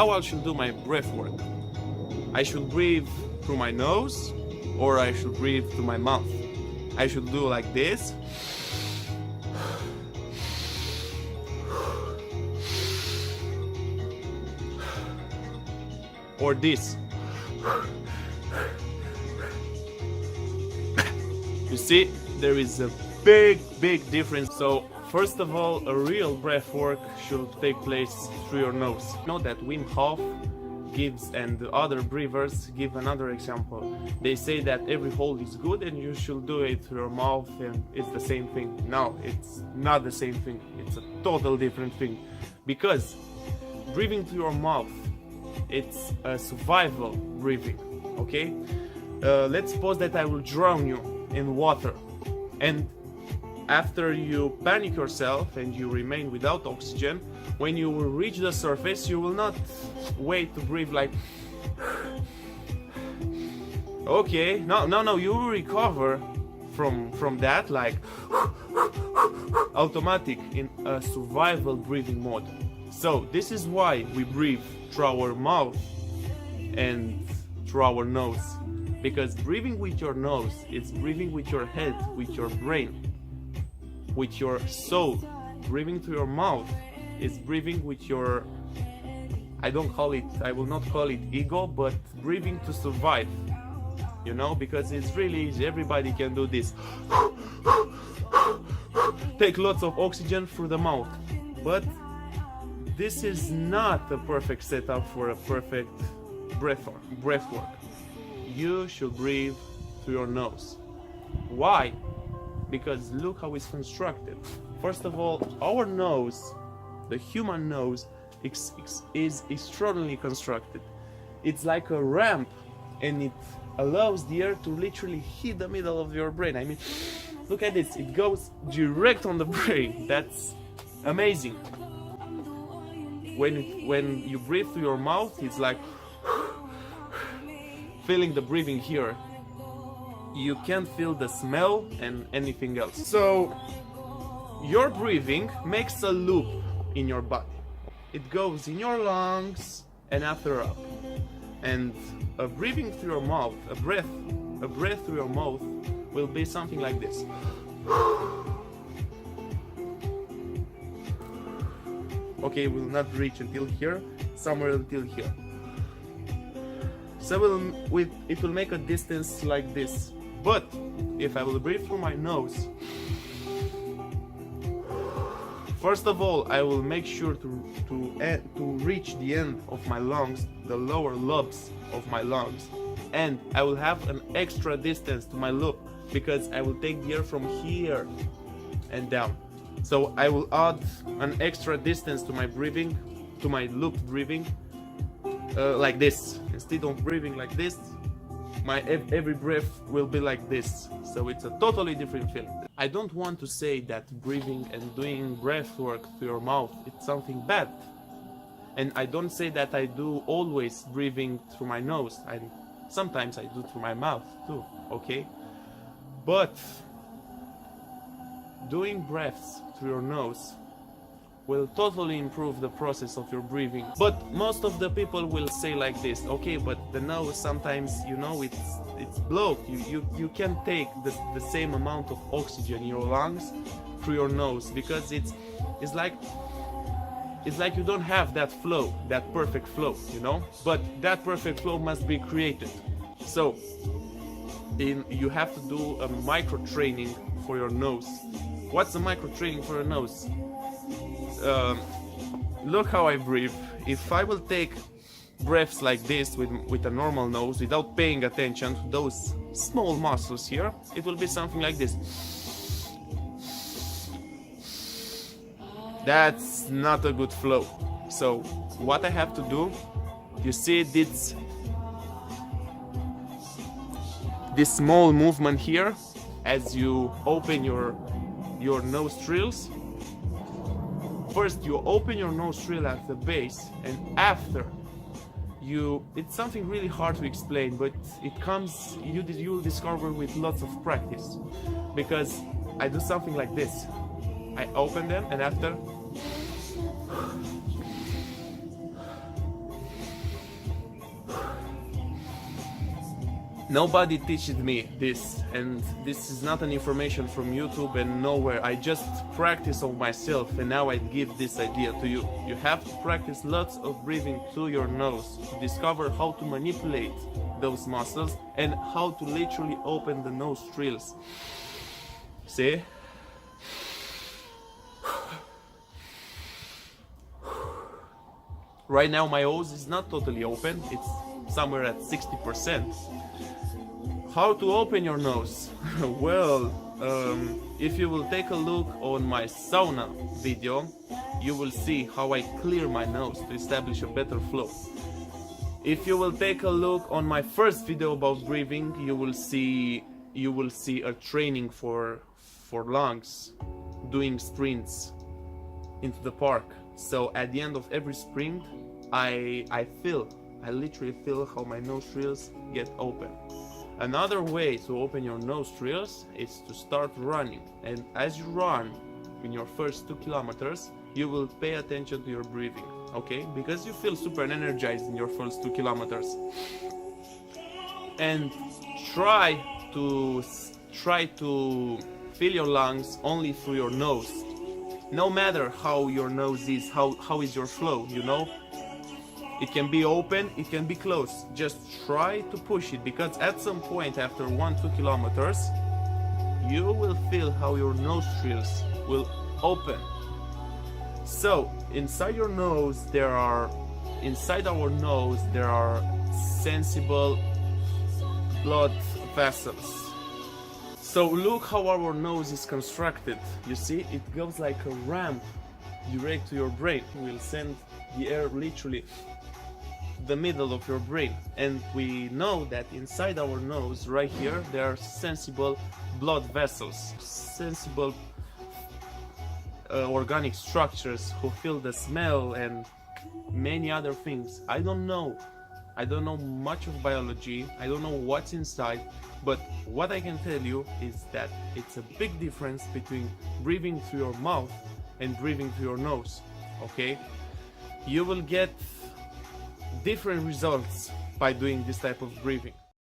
how I should do my breath work. I should breathe through my nose or I should breathe through my mouth. I should do like this. Or this. You see, there is a big difference. So first of all, a real breath work should take place through your nose. You know that Wim Hof gives, and the other breathers give another example. They say that every hold is good and you should do it through your mouth and it's the same thing. No, it's not the same thing. It's a total different thing. Because breathing through your mouth, it's a survival breathing, okay? Let's suppose that I will drown you in water, and after you panic yourself and you remain without oxygen, when you will reach the surface, you will not wait to breathe like okay, no, you will recover from that like automatic in a survival breathing mode. So this is why we breathe through our mouth and through our nose, because breathing with your nose is breathing with your head, with your brain, with your soul. Breathing through your mouth is breathing with your, I will not call it ego, but breathing to survive, you know, because it's really easy. Everybody can do this. Take lots of oxygen through the mouth, but this is not a perfect setup for a perfect breath work. You should breathe through your nose. Why? Because look how it's constructed. First of all, our nose, the human nose, is extraordinarily constructed. It's like a ramp, and it allows the air to literally hit the middle of your brain. I mean, look at this, it goes direct on the brain. That's amazing. When you breathe through your mouth, it's like feeling the breathing here. You can't feel the smell and anything else. So your breathing makes a loop in your body. It goes in your lungs and after up. And a breathing through your mouth, a breath through your mouth will be something like this. Okay, it will not reach until here, somewhere until here. So it will make a distance like this. But if I will breathe through my nose, first of all, I will make sure to reach the end of my lungs, the lower lobes of my lungs, and I will have an extra distance to my loop because I will take the air from here and down. So I will add an extra distance to my breathing, to my loop breathing, like this. Instead of breathing like this, my every breath will be like this. So it's a totally different feeling. I don't want to say that breathing and doing breath work through your mouth it's something bad. And I don't say that I do always breathing through my nose. Sometimes I do through my mouth too, okay? But doing breaths through your nose will totally improve the process of your breathing. But most of the people will say like this, okay, but the nose sometimes, you know, it's blocked. You can't take the same amount of oxygen in your lungs through your nose because it's like you don't have that flow, that perfect flow, you know? But that perfect flow must be created. So you have to do a micro training for your nose. What's a micro training for your nose? Look how I breathe. If I will take breaths like this with a normal nose without paying attention to those small muscles here, it will be something like this. That's not a good flow. So what I have to do, you see this small movement here as you open your nostrils. First you open your nostril at the base, and after it's something really hard to explain, but it comes, you'll discover with lots of practice, because I do something like this. I open them, and after Nobody teaches me this, and this is not an information from YouTube and nowhere. I just practice on myself, and now I give this idea to you. You have to practice lots of breathing through your nose to discover how to manipulate those muscles and how to literally open the nostrils. See? Right now my nose is not totally open, it's somewhere at 60%. How to open your nose? Well, if you will take a look on my sauna video, you will see how I clear my nose to establish a better flow. If you will take a look on my first video about breathing, you will see a training for lungs, doing sprints into the park. So at the end of every sprint, I literally feel how my nostrils get open. Another way to open your nostrils is to start running, and as you run in your first 2 kilometers, you will pay attention to your breathing, okay? Because you feel super energized in your first 2 kilometers. And try to fill your lungs only through your nose. No matter how your nose is, how is your flow, you know? It can be open, it can be closed. Just try to push it, because at some point after 1-2 kilometers, you will feel how your nostrils will open. So inside our nose there are sensible blood vessels. So look how our nose is constructed. You see, it goes like a ramp direct to your brain. We'll send the air literally the middle of your brain, and we know that inside our nose right here there are sensible blood vessels, sensible organic structures who feel the smell and many other things. I don't know much of biology, I don't know what's inside, but what I can tell you is that it's a big difference between breathing through your mouth and breathing through your nose, okay? You will get different results by doing this type of breathing.